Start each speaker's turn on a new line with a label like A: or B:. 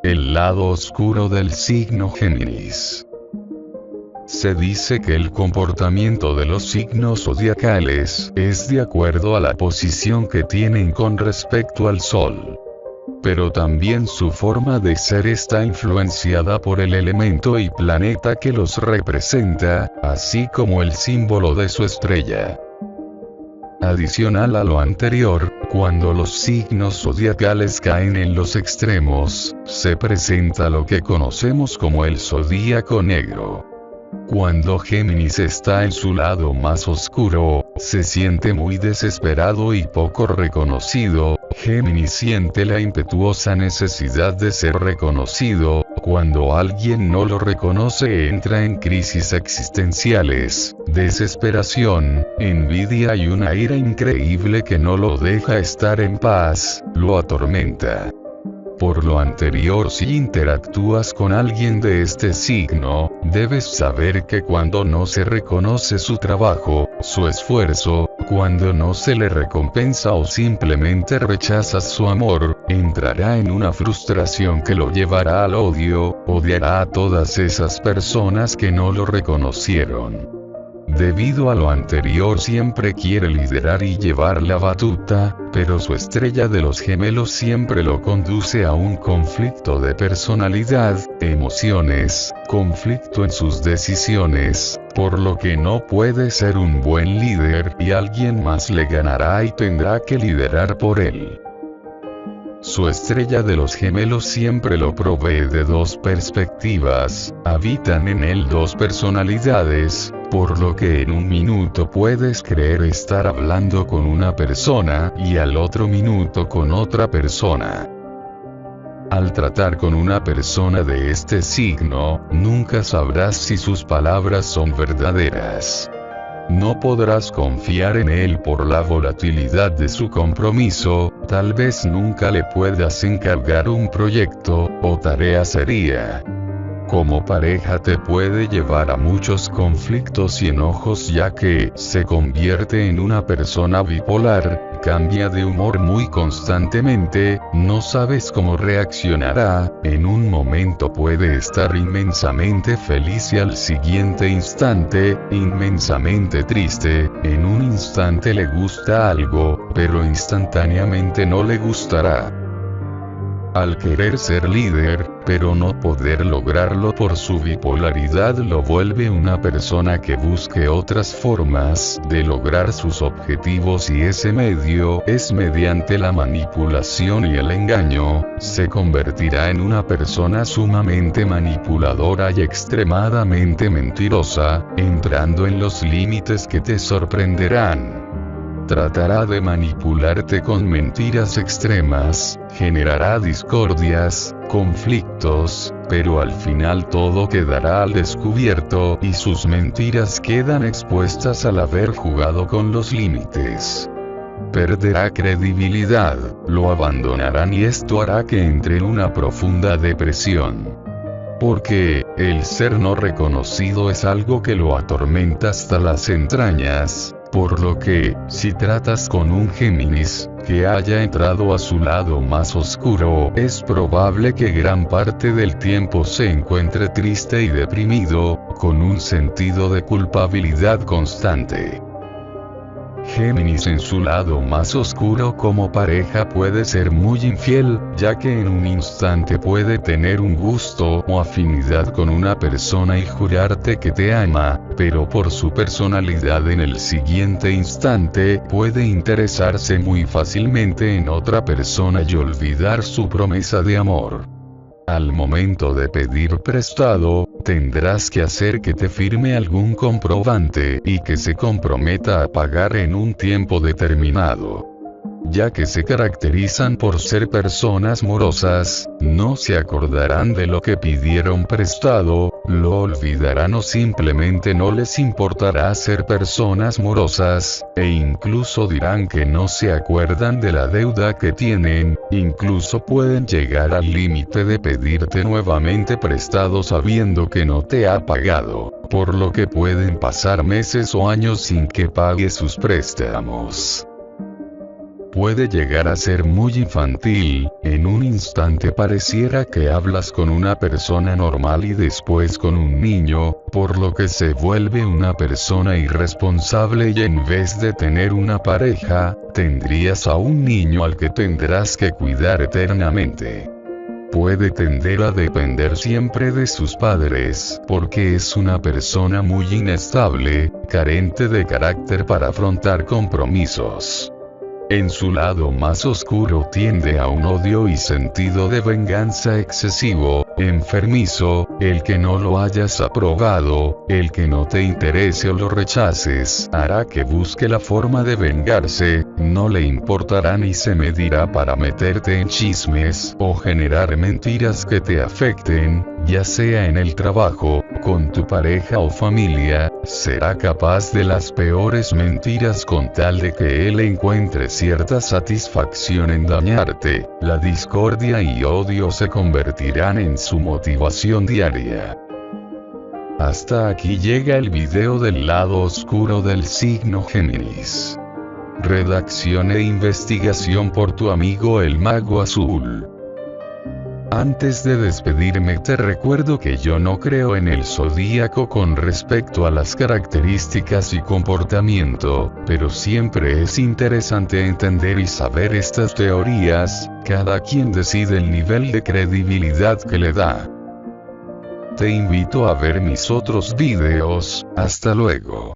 A: El lado oscuro del signo Géminis. Se dice que el comportamiento de los signos zodiacales es de acuerdo a la posición que tienen con respecto al Sol. Pero también su forma de ser está influenciada por el elemento y planeta que los representa, así como el símbolo de su estrella. Adicional a lo anterior, cuando los signos zodiacales caen en los extremos, se presenta lo que conocemos como el zodíaco negro. Cuando Géminis está en su lado más oscuro, se siente muy desesperado y poco reconocido. Géminis siente la impetuosa necesidad de ser reconocido. Cuando alguien no lo reconoce, entra en crisis existenciales, desesperación, envidia y una ira increíble que no lo deja estar en paz, lo atormenta. Por lo anterior, si interactúas con alguien de este signo, debes saber que cuando no se reconoce su trabajo, su esfuerzo, cuando no se le recompensa o simplemente rechazas su amor, entrará en una frustración que lo llevará al odio, odiará a todas esas personas que no lo reconocieron. Debido a lo anterior, siempre quiere liderar y llevar la batuta, pero su estrella de los gemelos siempre lo conduce a un conflicto de personalidad, emociones, conflicto en sus decisiones, por lo que no puede ser un buen líder y alguien más le ganará y tendrá que liderar por él. Su estrella de los gemelos siempre lo provee de dos perspectivas, habitan en él dos personalidades, por lo que en un minuto puedes creer estar hablando con una persona y al otro minuto con otra persona. Al tratar con una persona de este signo, nunca sabrás si sus palabras son verdaderas. No podrás confiar en él por la volatilidad de su compromiso, tal vez nunca le puedas encargar un proyecto o tarea seria. Como pareja te puede llevar a muchos conflictos y enojos, ya que se convierte en una persona bipolar, cambia de humor muy constantemente, no sabes cómo reaccionará, en un momento puede estar inmensamente feliz y al siguiente instante, inmensamente triste, en un instante le gusta algo, pero instantáneamente no le gustará. Al querer ser líder, pero no poder lograrlo por su bipolaridad, lo vuelve una persona que busque otras formas de lograr sus objetivos, y ese medio es mediante la manipulación y el engaño. Se convertirá en una persona sumamente manipuladora y extremadamente mentirosa, entrando en los límites que te sorprenderán. Tratará de manipularte con mentiras extremas, generará discordias, conflictos, pero al final todo quedará al descubierto y sus mentiras quedan expuestas al haber jugado con los límites. Perderá credibilidad, lo abandonarán y esto hará que entre en una profunda depresión. Porque el ser no reconocido es algo que lo atormenta hasta las entrañas. Por lo que, si tratas con un Géminis, que haya entrado a su lado más oscuro, es probable que gran parte del tiempo se encuentre triste y deprimido, con un sentido de culpabilidad constante. Géminis en su lado más oscuro como pareja puede ser muy infiel, ya que en un instante puede tener un gusto o afinidad con una persona y jurarte que te ama, pero por su personalidad en el siguiente instante puede interesarse muy fácilmente en otra persona y olvidar su promesa de amor. Al momento de pedir prestado, tendrás que hacer que te firme algún comprobante y que se comprometa a pagar en un tiempo determinado. Ya que se caracterizan por ser personas morosas, no se acordarán de lo que pidieron prestado, lo olvidarán o simplemente no les importará ser personas morosas, e incluso dirán que no se acuerdan de la deuda que tienen, incluso pueden llegar al límite de pedirte nuevamente prestado sabiendo que no te ha pagado, por lo que pueden pasar meses o años sin que pague sus préstamos. puede llegar a ser muy infantil, en un instante pareciera que hablas con una persona normal y después con un niño, por lo que se vuelve una persona irresponsable y en vez de tener una pareja, tendrías a un niño al que tendrás que cuidar eternamente. Puede tender a depender siempre de sus padres, porque es una persona muy inestable, carente de carácter para afrontar compromisos. En su lado más oscuro tiende a un odio y sentido de venganza excesivo, enfermizo, el que no lo hayas aprobado, el que no te interese o lo rechaces, hará que busque la forma de vengarse, no le importará ni se medirá para meterte en chismes o generar mentiras que te afecten, ya sea en el trabajo, con tu pareja o familia, será capaz de las peores mentiras con tal de que él encuentre cierta satisfacción en dañarte. La discordia y odio se convertirán en su motivación diaria. Hasta aquí llega el video del lado oscuro del signo Géminis. Redacción e investigación por tu amigo el Mago Azul. Antes de despedirme te recuerdo que yo no creo en el zodíaco con respecto a las características y comportamiento, pero siempre es interesante entender y saber estas teorías, cada quien decide el nivel de credibilidad que le da. Te invito a ver mis otros videos, hasta luego.